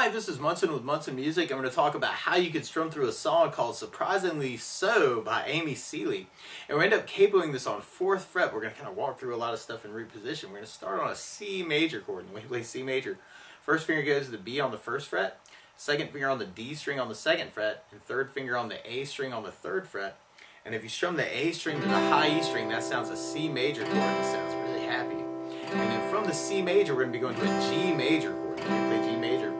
Hi, this is Munson with Munson Music. I'm going to talk about how you can strum through a song called Surprisingly So by Amy Seeley. And we end up capoing this on 4th fret. We're going to kind of walk through a lot of stuff in reposition. We're going to start on a C major chord, and we play C major. First finger goes to the B on the 1st fret, second finger on the D string on the 2nd fret, and third finger on the A string on the 3rd fret. And if you strum the A string to the high E string, that sounds a C major chord, and it sounds really happy. And then from the C major, we're going to be going to a G major chord. We're going to play G major.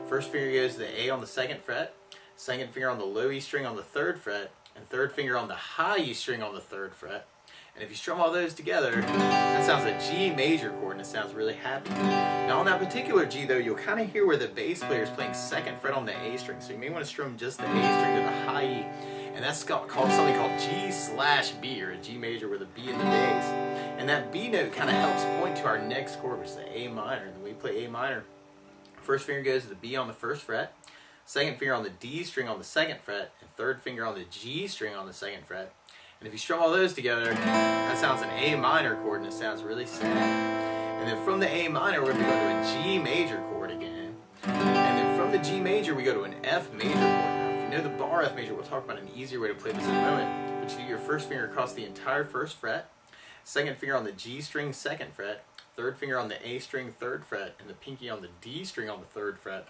First finger goes to the A on the 2nd fret, second finger on the low E string on the 3rd fret, and third finger on the high E string on the 3rd fret. And if you strum all those together, that sounds a G major chord, and it sounds really happy. Now on that particular G though, you'll kind of hear where the bass player is playing 2nd fret on the A string, so you may want to strum just the A string to the high E. And that's called something called G/B, or a G major with a B in the bass. And that B note kind of helps point to our next chord, which is the A minor, and then we play A minor. First finger goes to the B on the 1st fret, second finger on the D string on the 2nd fret, and third finger on the G string on the 2nd fret. And if you strum all those together, that sounds an A minor chord, and it sounds really sad. And then from the A minor, we're going to go to a G major chord again. And then from the G major, we go to an F major chord. Now, if you know the bar F major, we'll talk about an easier way to play this in a moment. But you do your first finger across the entire 1st fret, second finger on the G string 2nd fret, third finger on the A string 3rd fret, and the pinky on the D string on the 3rd fret.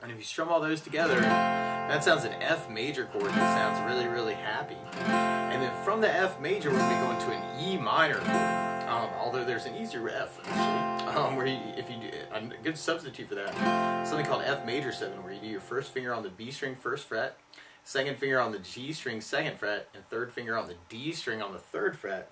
And if you strum all those together, that sounds an F major chord, and it sounds really, really happy. And then from the F major, we're going to be going to an E minor chord. Although there's an easier F, actually, where if you do a good substitute for that, something called F major 7, where you do your first finger on the B string 1st fret, second finger on the G string 2nd fret, and third finger on the D string on the 3rd fret.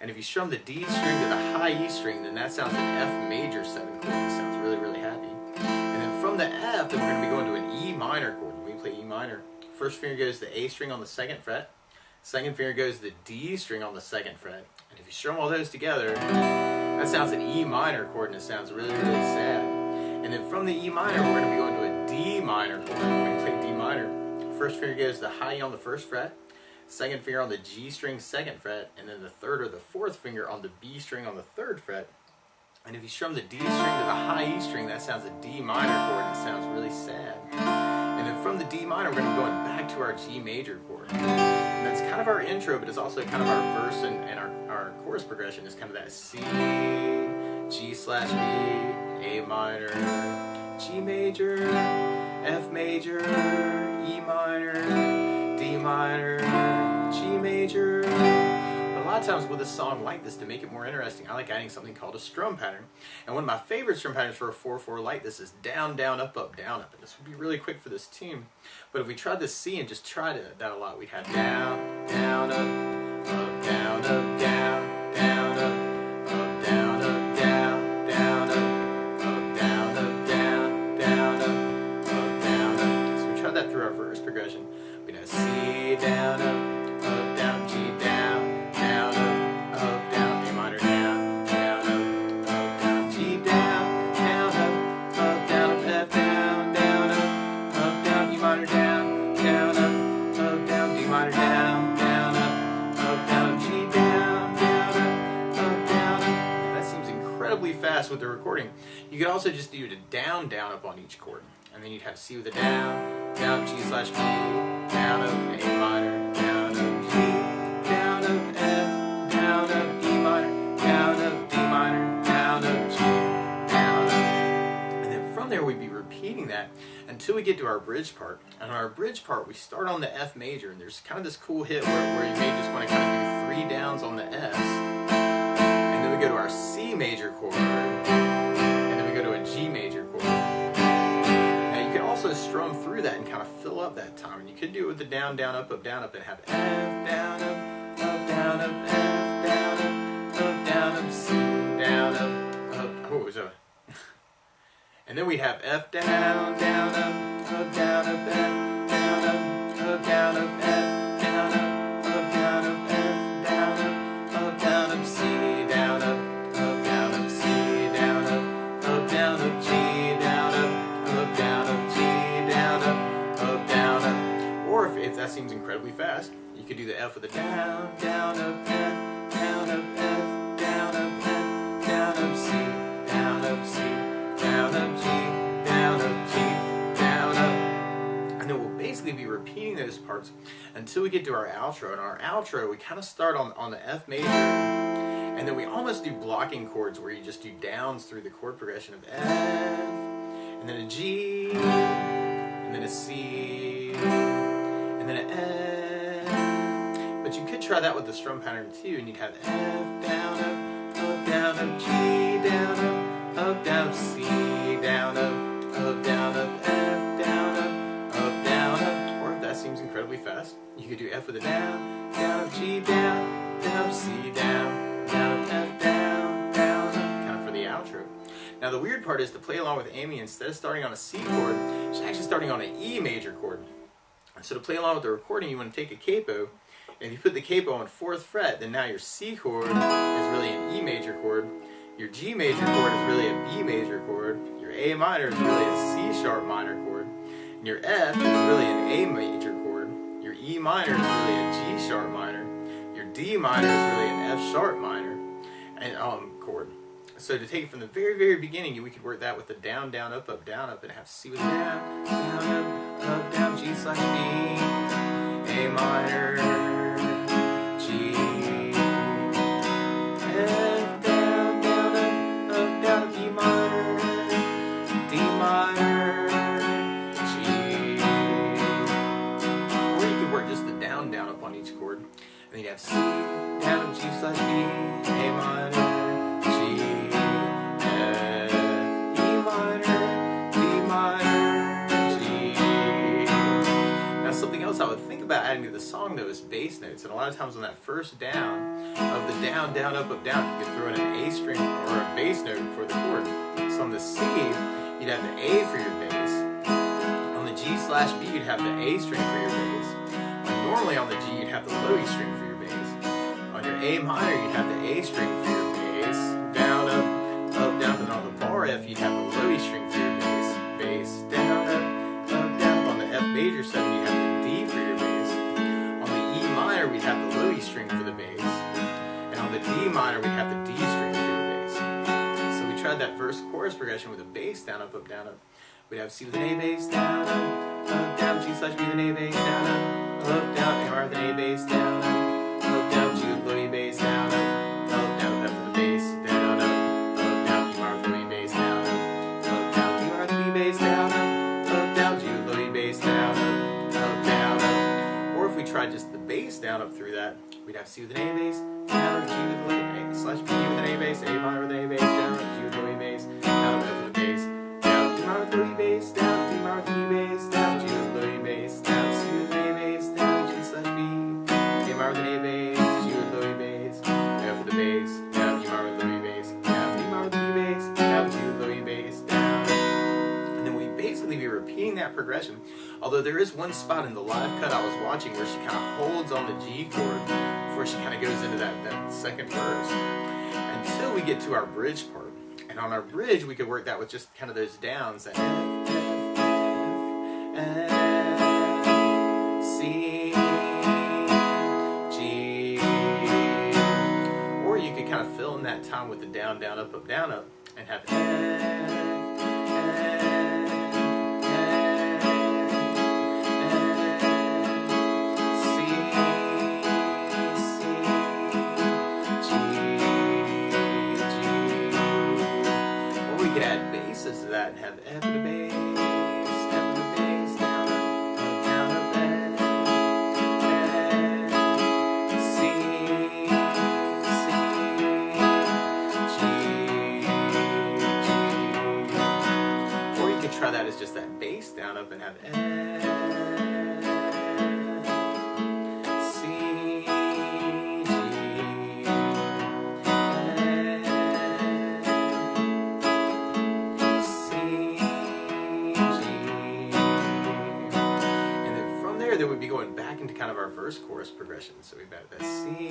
And if you strum the D string to the high E string, then that sounds an F major 7 chord. It sounds really, really happy. And then from the F, then we're going to be going to an E minor chord. We play E minor. First finger goes to the A string on the 2nd fret. Second finger goes to the D string on the 2nd fret. And if you strum all those together, that sounds an E minor chord, and it sounds really, really sad. And then from the E minor, we're going to be going to a D minor chord. We're going to play D minor. First finger goes to the high E on the 1st fret. Second finger on the G string 2nd fret, and then the 3rd or the 4th finger on the B string on the 3rd fret. And if you strum the D string to the high E string, that sounds a D minor chord, and it sounds really sad. And then from the D minor, we're going to be going back to our G major chord. And that's kind of our intro, but it's also kind of our verse, and our chorus progression is kind of that C, G/B, A minor, G major, F major, E minor, D minor, G major. But a lot of times with a song like this, to make it more interesting, I like adding something called a strum pattern. And one of my favorite strum patterns for a 4/4 like this is down, down, up, up, down, up. And this would be really quick for this tune. But if we tried this C and just tried that a lot, we'd have down, down, up, down, up, down, down, up, down, up, down, down, up, down, up, down, down, up, down, up. So we tried that through our verse progression. We'd have C, down, up, down, G, down, down, up, down, A minor, down, down, up, down, G, down, down, up, down, F, down, down, up, down, E minor, down, down, down, D minor, down, down, down, G, down, down, down. And that seems incredibly fast with the recording. You could also just do the down, down, up on each chord. And then you'd have C with a down, down, G/B, down, up, A minor, down, up, G, down, up, F, down, up, E minor, down, up, D minor, down, up, G, down, up. And then from there we'd be repeating that until we get to our bridge part. And on our bridge part, we start on the F major, and there's kind of this cool hit where you may just want to kind of do 3 downs on the Fs. And then we go to our C major chord, and then we go to a G major chord. Also strum through that and kind of fill up that time. And you could do it with the down, down, up, and have F, down, up, down, up, F, down, up, C, down, up. Oh, so. And then we'd have F, down, down, up, down, up, F, down, up, down, up, F, down, up, down, up, F, down, up, C, down, up, C, down, up, down, up, G, down, up, down, up, G. Or if that seems incredibly fast, you could do the F with a down, down, up, F, down, up, F, down, up, F, down, up, C, down, up, C, down, up, G, down, up, G. until we get to our outro. And our outro, we kind of start on the F major, and then we almost do blocking chords where you just do downs through the chord progression of F, and then a G, and then a C, and then an F. But you could try that with the strum pattern too, and you'd have F, down, up, down, up, G, down, up, down, C, down, up, down, up, F, down, up. Or if that seems incredibly fast, you could do F with a down, up, G, down, C, down, up, F, down, up, kind of for the outro. Now the weird part is to play along with Amy, instead of starting on a C chord, she's actually starting on an E major chord. So to play along with the recording, you want to take a capo, and if you put the capo on 4th fret, then now your C chord is really an E major chord, your G major chord is really a B major chord, your A minor is really a C sharp minor chord, and your F is really an A major chord, your E minor is really a G sharp minor, your D minor is really an F sharp minor and chord. So to take it from the very, very beginning, we could work that with the down, down, up, and have C with down, up, down, G slash B, A minor, G, F, down, up, E minor, D minor, G. Or you could work just the down, up on each chord. And then you'd have C, down, G slash B, A minor, I would think about adding to the song though is bass notes, and a lot of times on that first down of the down, up, down, you could throw in an A string or a bass note for the chord. So on the C, you'd have the A for your bass. On the G slash B, you'd have the A string for your bass. And normally on the G, you'd have the low E string for your bass. On your A minor, you'd have the A string for your bass. Down, up, down, and on the bar F, you'd have the low E string for your bass. Bass, down, up, down. On the F major 7, you'd have the we'd have the low E string for the bass, and on the D minor we'd have the D string for the bass. So we tried that verse chorus progression with a bass down, up, down, up. We'd have C with an A bass, down, up, down, G slash B with an A bass, down, up, down, A minor with an A bass, down, down, G with low E bass, down, down, F for the bass, down, down, E minor with low E bass, down, down, D minor with E bass, down, down, G with low E bass, down, down. Or if we tried just the bass down up through that, we'd have C with an A bass, down, G with low E slash B with an A bass, A minor with an A bass, down, G with low E bass, down, F with the bass, down, D minor with low E bass, down, D minor with E bass, down, G with low E bass, down, C with an A bass, down, G slash B, A minor with an A bass, G with low E bass, F with the bass, down, E minor with low E bass, down, D minor with E bass, down, G with low E bass, down. And then we basically be repeating that progression. Although there is one spot in the live cut I was watching where she kind of holds on the G chord before she kind of goes into that second verse until we get to our bridge part. And on our bridge, we could work that with just kind of those downs, that F, C, G. Or you could kind of fill in that time with the down, up, and have F, to that and have F to the bass, F to the bass, down, up, F, C, G. Or you could try that as just that bass down, up, and have F, then we'd be going back into kind of our verse chorus progression. So we've got the C,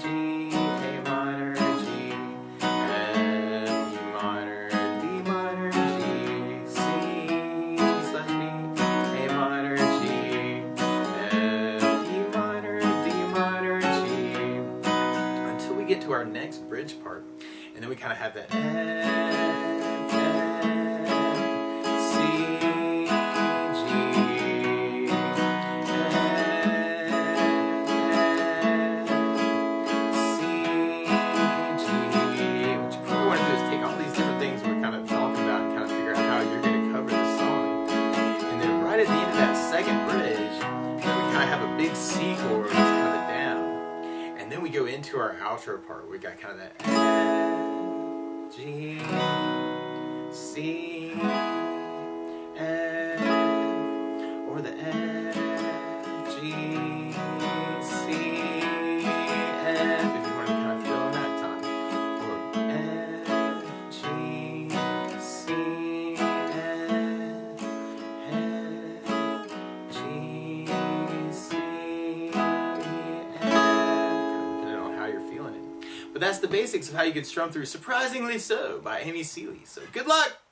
G, A minor, G, F, E minor, D minor, G, C, G slash B, A minor, G, F, E minor, D minor, G, until we get to our next bridge part. And then we kind of have that F, C, outro part. We got kind of that F, G, C, F, or the F, G, C, F, if you want to kind of fill in that time. Or F, G, C, F, G, C, F, depending on how you're feeling it. But that's the basics of how you can strum through Surprisingly So by Amy Seeley. So good luck!